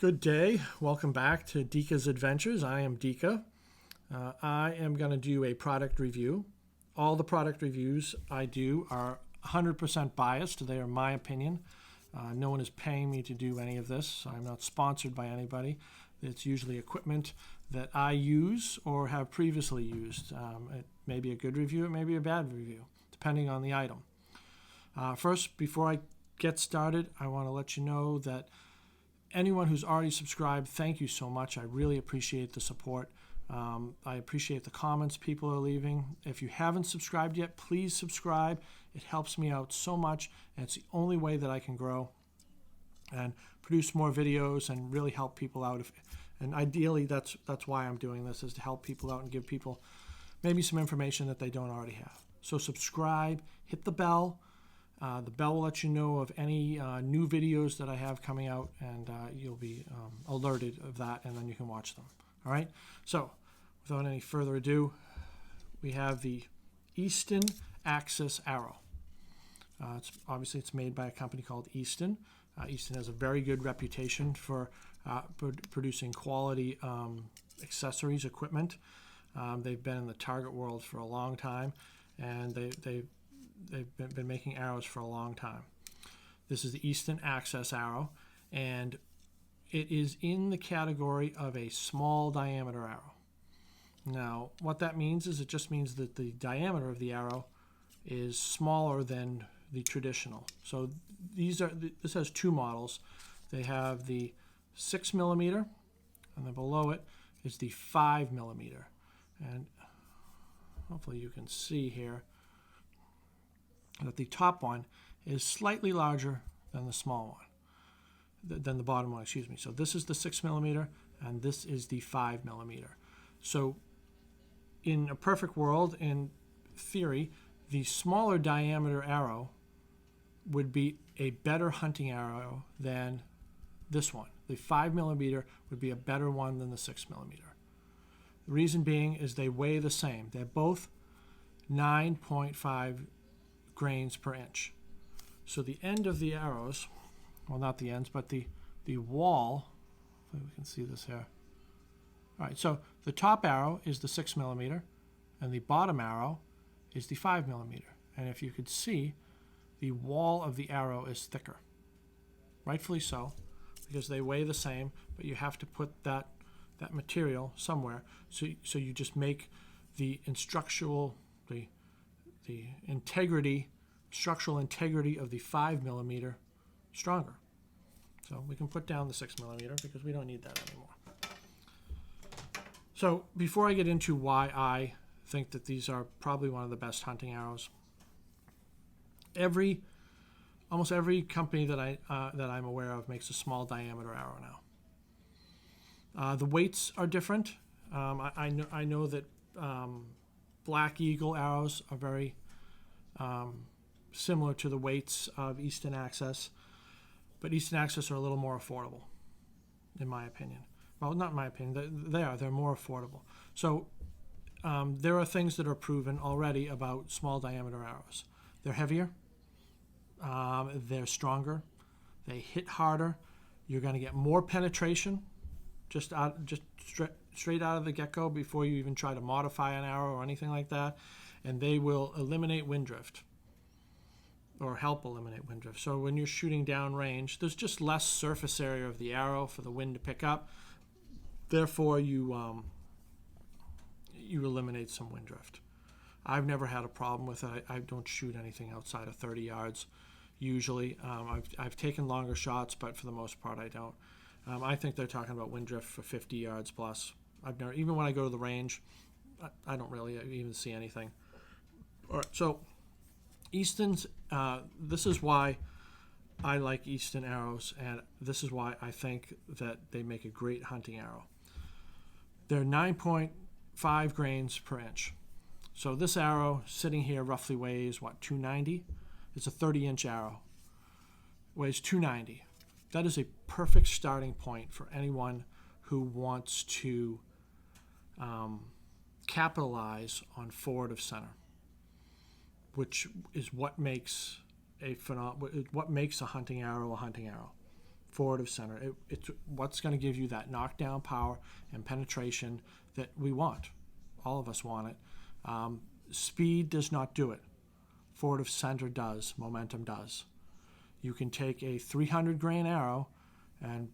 Good day. Welcome back to Dika's Adventures. I am Dika. I am going to do a product review. All the product reviews I do are 100% biased. They are my opinion. No one is paying me to do any of this. I'm not sponsored by anybody. It's usually equipment that I use or have previously used. It may be a good review, it may be a bad review, depending on the item. First, before I get started, I want to let you know that anyone who's already subscribed, thank you so much. I really appreciate the support. I appreciate the comments people are leaving. If you haven't subscribed yet, please subscribe. It helps me out so much, and it's the only way that I can grow and produce more videos and really help people out. And ideally, that's why I'm doing this, is to help people out and give people maybe some information that they don't already have. So subscribe, hit the bell. The bell will let you know of any new videos that I have coming out, and you'll be alerted of that, and then you can watch them. All right? So, without any further ado, we have the Easton AxiS arrow. Obviously, it's made by a company called Easton. Easton has a very good reputation for producing quality accessories, equipment. They've been in the target world for a long time, and they've been making arrows for a long time. This is the Easton AxiS arrow, and it is in the category of a small diameter arrow. Now, what that means is it just means that the diameter of the arrow is smaller than the traditional. So this has two models. They have the 6mm, and then below it is the 5mm. And hopefully you can see here that the top one is slightly larger than the small one, than the bottom one, excuse me. So this is the 6mm, and this is the 5mm. So in a perfect world, in theory, the smaller diameter arrow would be a better hunting arrow than this one. The 5mm would be a better one than the 6mm. The reason being is they weigh the same. They're both 9.5 grains per inch. So the end of the arrows, well, not the ends, but the wall, if we can see this here. All right, so the top arrow is the 6mm, and the bottom arrow is the 5mm. And if you could see, the wall of the arrow is thicker. Rightfully so, because they weigh the same, but you have to put that material somewhere. So you just make the structural integrity of the 5mm stronger. So we can put down the 6mm because we don't need that anymore. So before I get into why I think that these are probably one of the best hunting arrows, almost every company that I'm aware of makes a small diameter arrow now. The weights are different. I know that Black Eagle arrows are very similar to the weights of Easton AxiS, but Easton AxiS are a little more affordable, in my opinion. Well, not in my opinion. They're more affordable. So there are things that are proven already about small diameter arrows. They're heavier. They're stronger. They hit harder. You're going to get more penetration just straight out of the get-go before you even try to modify an arrow or anything like that. And they will eliminate wind drift, or help eliminate wind drift. So when you're shooting downrange, there's just less surface area of the arrow for the wind to pick up. Therefore, you eliminate some wind drift. I've never had a problem with it. I don't shoot anything outside of 30 yards usually. I've taken longer shots, but for the most part, I don't. I think they're talking about wind drift for 50 yards plus. Even when I go to the range, I don't really even see anything. All right, so Easton's, this is why I like Easton arrows, and this is why I think that they make a great hunting arrow. They're 9.5 grains per inch. So this arrow sitting here roughly weighs, 290? It's a 30-inch arrow. Weighs 290. That is a perfect starting point for anyone who wants to capitalize on forward of center, which is what makes a hunting arrow a hunting arrow. forward of center. It's what's going to give you that knockdown power and penetration that we want. All of us want it. Speed does not do it. Forward of center does. Momentum does. You can take a 300 grain arrow and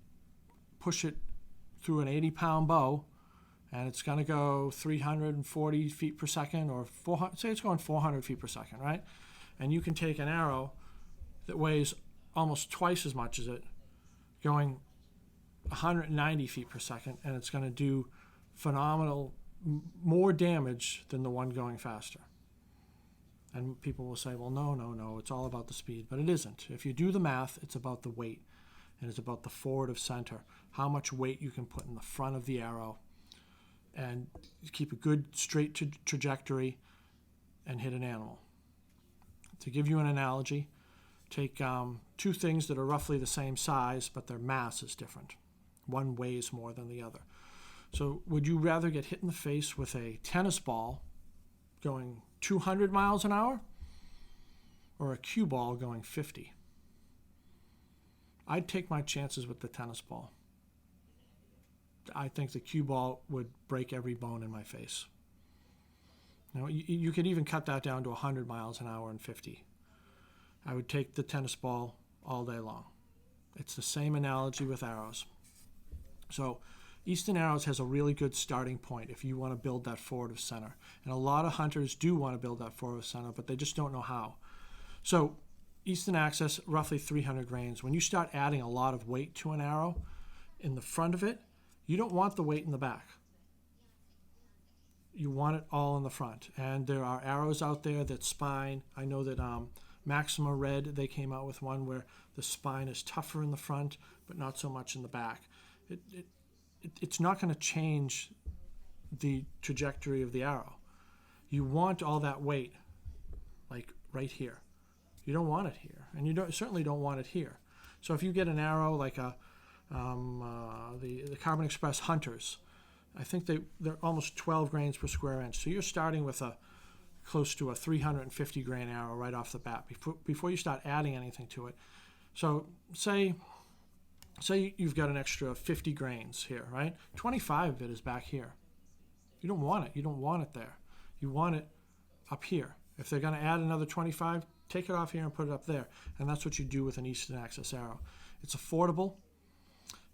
push it through an 80-pound bow, and it's going to go 340 feet per second, or 400, say it's going 400 feet per second, right? And you can take an arrow that weighs almost twice as much as it, going 190 feet per second, and it's going to do phenomenal, more damage than the one going faster. And people will say, well, no, it's all about the speed. But it isn't. If you do the math, it's about the weight, and it's about the forward of center, how much weight you can put in the front of the arrow and keep a good straight trajectory and hit an animal. To give you an analogy, take two things that are roughly the same size, but their mass is different. One weighs more than the other. So would you rather get hit in the face with a tennis ball going 200 miles an hour or a cue ball going 50? I'd take my chances with the tennis ball. I think the cue ball would break every bone in my face. You could even cut that down to 100 miles an hour and 50. I would take the tennis ball all day long. It's the same analogy with arrows. So Easton Arrows has a really good starting point if you want to build that forward of center. And a lot of hunters do want to build that forward of center, but they just don't know how. So Easton AxiS, roughly 300 grains. When you start adding a lot of weight to an arrow in the front of it, you don't want the weight in the back. You want it all in the front. And there are arrows out there that spine. I know that Maxima Red, they came out with one where the spine is tougher in the front, but not so much in the back. It's not going to change the trajectory of the arrow. You want all that weight, like right here. You don't want it here, and you certainly don't want it here. So if you get an arrow like the Carbon Express Hunters, I think they're almost 12 grains per square inch. So you're starting with close to a 350 grain arrow right off the bat before you start adding anything to it. So say you've got an extra 50 grains here, right? 25 of it is back here. You don't want it. You don't want it there. You want it up here. If they're going to add another 25, take it off here and put it up there. And that's what you do with an Easton AxiS arrow. It's affordable,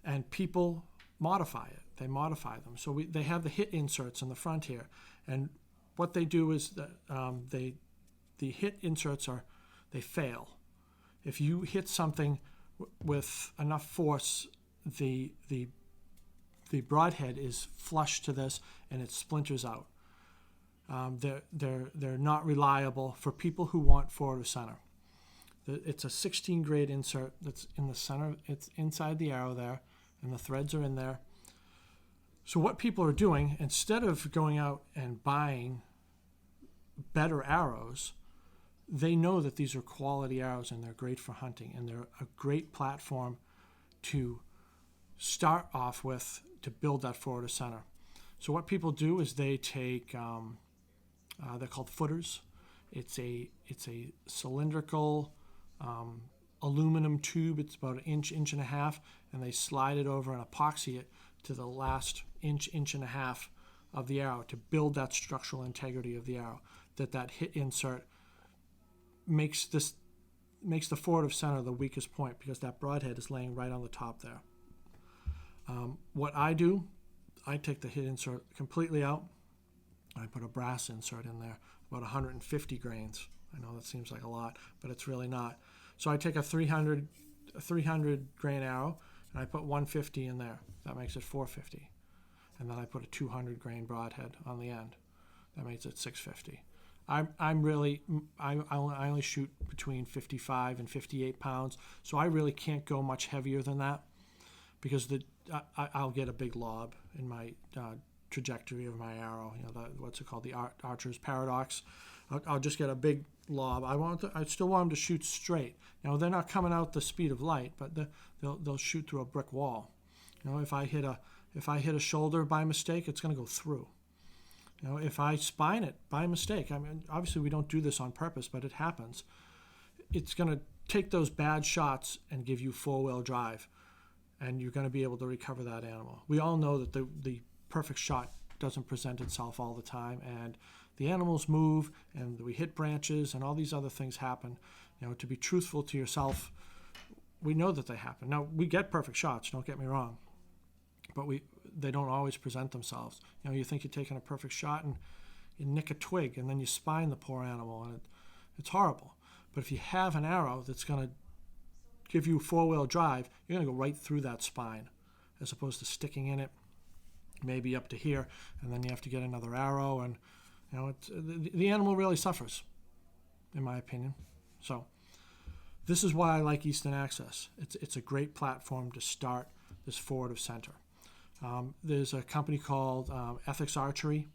and people modify it. They modify them. So they have the hit inserts in the front here. And what they do is that the hit inserts they fail. If you hit something with enough force, the broadhead is flush to this and it splinters out. They're not reliable for people who want forward of center. It's a 16 grade insert that's in the center. It's inside the arrow there, and the threads are in there. So what people are doing, instead of going out and buying better arrows, they know that these are quality arrows and they're great for hunting, and they're a great platform to start off with to build that forward of center. So what people do is they take, they're called footers. It's a cylindrical aluminum tube. It's about an inch and a half, and they slide it over and epoxy it to the last inch and a half of the arrow to build that structural integrity of the arrow. That hit insert makes the forward of center the weakest point, because that broadhead is laying right on the top there. What I do, I take the hit insert completely out. I put a brass insert in there, about 150 grains. I know that seems like a lot, but it's really not. So I take a 300 grain arrow, and I put 150 in there. That makes it 450. And then I put a 200 grain broadhead on the end. That makes it 650. I only shoot between 55 and 58 pounds, so I really can't go much heavier than that, because I'll get a big lob in my trajectory of my arrow. What's it called? The archer's paradox. I'll just get a big lob. I still want them to shoot straight. Now they're not coming out the speed of light, but they'll shoot through a brick wall. If I hit a shoulder by mistake, it's going to go through. If I spine it by mistake, I mean, obviously we don't do this on purpose, but it happens. It's going to take those bad shots and give you four-wheel drive. and you're going to be able to recover that animal. We all know that the perfect shot doesn't present itself all the time, and the animals move, and we hit branches, and all these other things happen. To be truthful to yourself, we know that they happen. Now, we get perfect shots, don't get me wrong, but they don't always present themselves. You think you're taking a perfect shot, and you nick a twig, and then you spine the poor animal, and it's horrible. But if you have an arrow that's going to give you four-wheel drive, you're going to go right through that spine, as opposed to sticking in it maybe up to here, and then you have to get another arrow, and the animal really suffers, in my opinion. So this is why I like Easton AxiS. It's a great platform to start this forward of center. There's a company called AxiS Archery.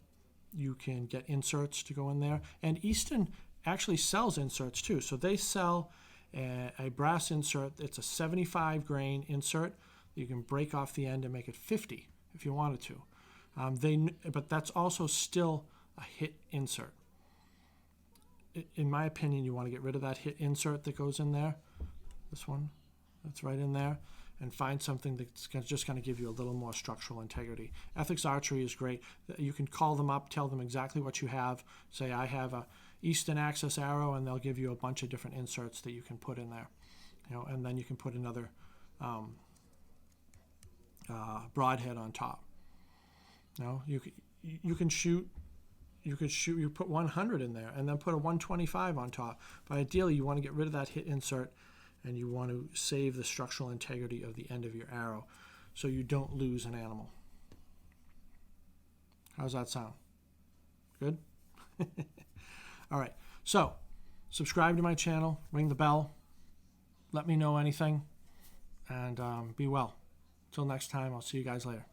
You can get inserts to go in there, and Easton actually sells inserts too. So they sell a brass insert. It's a 75 grain insert. You can break off the end and make it 50 if you wanted to. But that's also still a hit insert. In my opinion, you want to get rid of that hit insert that goes in there. This one, that's right in there, and find something that's just going to give you a little more structural integrity. AxiS Archery is great. You can call them up, tell them exactly what you have. Say, I have a Easton AxiS arrow, and they'll give you a bunch of different inserts that you can put in there. And then you can put another broadhead on top. You can shoot. You put 100 in there, and then put a 125 on top. But ideally, you want to get rid of that hit insert, and you want to save the structural integrity of the end of your arrow, so you don't lose an animal. How's that sound? Good? All right. So, subscribe to my channel, ring the bell, let me know anything, and be well. Till next time, I'll see you guys later.